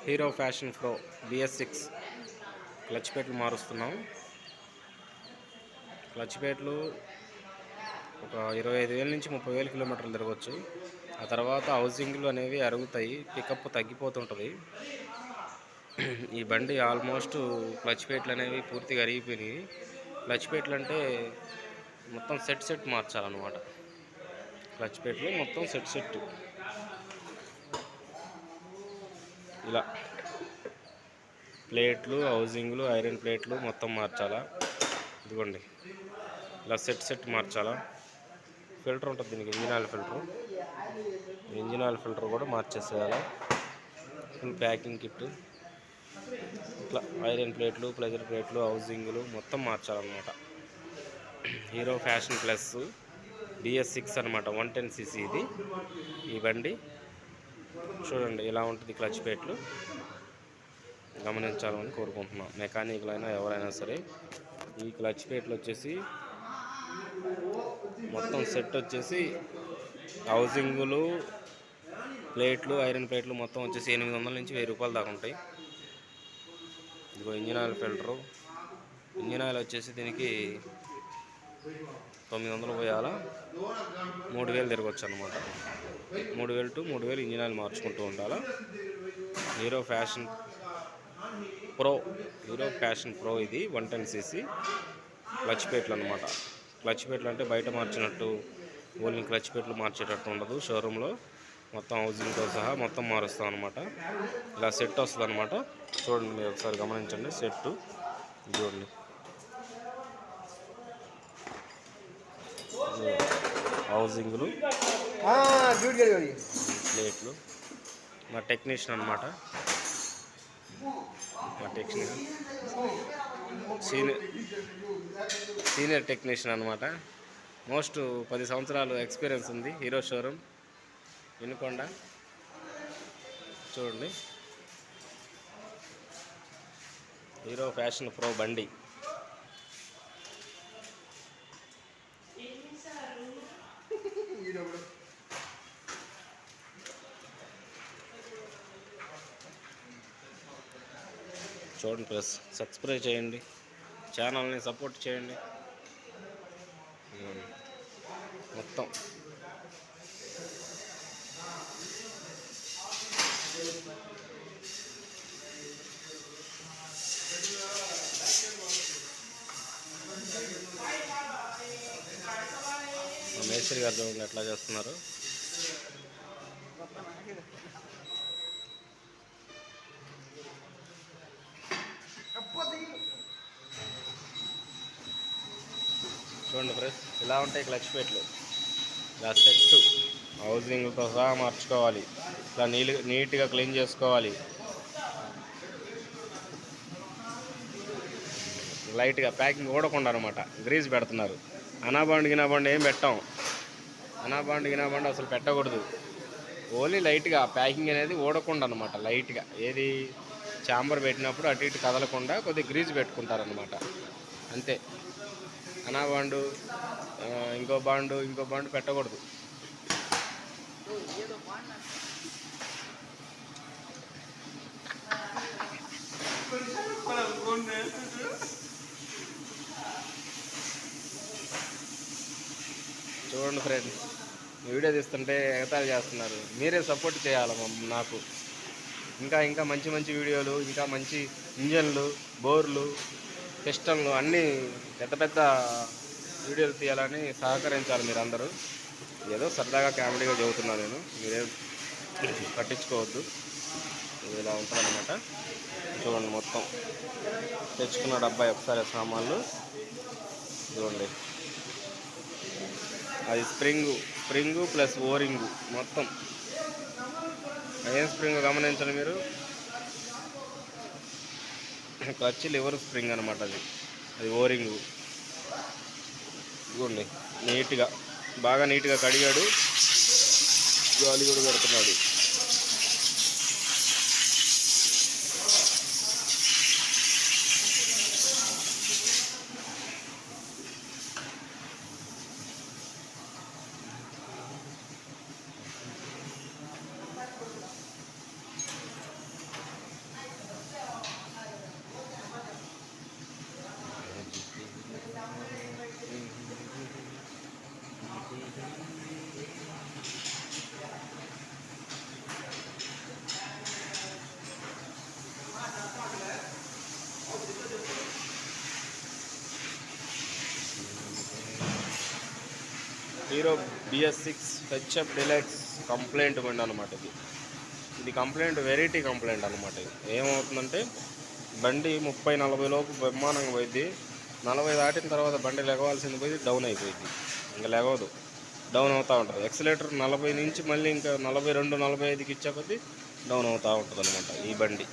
Hero fashion pro BS6 clutch ప్లేట్లు మారుస్తున్నాం. Clutch ప్లేట్లు ఒక 25,000 నుంచి 30,000 కిలోమీటర్లు తిరగవచ్చు. ఆ తర్వాత హౌసింగ్లు అనేవి అరుగుతాయి, పికప్ తగ్గిపోతుంటుంది. ఈ బండి ఆల్మోస్ట్ క్లచ్ ప్లేట్లు అనేవి పూర్తిగా అరిగిపోయినాయి. క్లచ్ ప్లేట్లు అంటే మొత్తం సెట్ మార్చాలన్నమాట. క్లచ్ ప్లేట్లు మొత్తం సెట్ ఇలా ప్లేట్లు, హౌసింగ్లు, ఐరన్ ప్లేట్లు మొత్తం మార్చాలా. ఇదిగోండి ఇలా సెట్ మార్చాలా. ఫిల్టర్ ఉంటుంది దీనికి, ఇంజిన్ ఆయిల్ ఫిల్టర్ కూడా మార్చేసేయాలి. Full packing kit. ఇట్లా ఐరన్ ప్లేట్లు, ప్రెజర్ ప్లేట్లు, హౌసింగ్లు మొత్తం మార్చాలన్నమాట. హీరో ఫ్యాషన్ ప్లస్ BS6 అనమాట, 110cc ఇది. ఈ బండి చూడండి ఇలా ఉంటుంది. క్లచ్ ప్లేట్లు గమనించాలని కోరుకుంటున్నాం. మెకానిక్లు అయినా ఎవరైనా సరే ఈ క్లచ్ ప్లేట్లు వచ్చేసి మొత్తం సెట్ వచ్చేసి హౌసింగులు, ప్లేట్లు, ఐరన్ ప్లేట్లు మొత్తం వచ్చేసి 800 నుంచి 1000 రూపాయల దాకా ఉంటాయి. ఇదిగో engine oil filter. Engine oil వచ్చేసి దీనికి 900 పోయాలా, 3000 తిరగచ్చు అనమాట. 3000 to 3000 ఇంజిన్ ఆయిల్ మార్చుకుంటూ ఉండాలా. హీరో ఫ్యాషన్ ప్రో ఇది 110cc క్లచ్ ప్లేట్లు అనమాట. క్లచ్ ప్లేట్లు అంటే బయట మార్చినట్టు ఓన్లీ క్లచ్ ప్లేట్లు మార్చేటట్టు ఉండదు. షోరూంలో మొత్తం హౌసింగ్తో సహా మొత్తం మారుస్తాం అనమాట. ఇలా సెట్ వస్తుంది అనమాట. చూడండి, మీరు ఒకసారి గమనించండి. సెట్ చూడండి, హౌసింగ్లు, ప్లేట్లు. మా టెక్నీషియన్ అనమాట, సీనియర్ టెక్నీషియన్ అనమాట. మోస్ట్ 10 సంవత్సరాలు ఎక్స్పీరియన్స్ ఉంది. Hero showroom Vinukonda. చూడండి, హీరో ఫ్యాషన్ ప్రో బండి. చూడండి ప్లస్ సబ్స్క్రైబ్ చేయండి, ఛానల్ని సపోర్ట్ చేయండి. మొత్తం మేస్త్రి గారు చూడండి ఎట్లా చేస్తున్నారు. చూడండి ఫ్రెండ్స్, ఇలా ఉంటాయి క్లచ్ ప్లేట్లు. ఇలా సెట్ హౌసింగ్తో సహా మార్చుకోవాలి. ఇలా నీట్గా క్లీన్ చేసుకోవాలి. లైట్గా ప్యాకింగ్ ఊడకుండా అనమాట. గ్రీజ్ పెడుతున్నారు. గినాబండి ఏం పెట్టాం. గినాబండి అసలు పెట్టకూడదు. ఓన్లీ లైట్గా ప్యాకింగ్ అనేది ఊడకుండా అనమాట. లైట్గా ఏది చాంబర్ పెట్టినప్పుడు అటు ఇటు కదలకుండా కొద్దిగా గ్రీజ్ పెట్టుకుంటారనమాట, అంతే. అనాబాండు ఇంకో బాండు పెట్టకూడదు. చూడండి ఫ్రెండ్స్, వీడియో తీస్తుంటే ఎగతాళి చేస్తున్నారు. మీరే సపోర్ట్ చేయాలి నాకు. ఇంకా మంచి వీడియోలు, ఇంకా మంచి ఇంజన్లు, బోర్లు, పిస్టన్లు అన్నీ పెద్ద వీడియోలు తీయాలని సహకరించాలి మీరందరూ. ఏదో సరదాగా కామెడీగా చెబుతున్నాను నేను, మీరేం పట్టించుకోవద్దు. ఇలా ఉంటుందన్నమాట. చూడండి, మొత్తం తెచ్చుకున్న డబ్బా ఒకసారి సామాన్లు చూడండి. అది స్ప్రింగు ప్లస్ ఓరింగు మొత్తం. ఏం స్ప్రింగ్ గమనించండి మీరు. క్లచ్ లివర్ స్ప్రింగ్ అనమాట. అది ఓరింగు. ఇదిగోండి, బాగా నీట్గా కడిగాడు. గాలి కూడా పెడుతున్నాడు. Hero BS6 HF deluxe complaint బండి అనమాట ఇది కంప్లైంట్ వెరైటీ కంప్లైంట్ అనమాట. ఇది ఏమవుతుందంటే బండి 30-40 లోపు బ్రహ్మాండంగా పోయింది. 40 దాటిన తర్వాత బండి లెగవాల్సింది పోయి డౌన్ అయిపోయింది. ఇంకా లెగవదు, డౌన్ అవుతూ ఉంటుంది. ఎక్సలేటర్ 40 నుంచి మళ్ళీ ఇంకా 42-45కి ఇచ్చే కొద్దీ డౌన్ అవుతూ ఉంటుంది అనమాట ఈ బండి.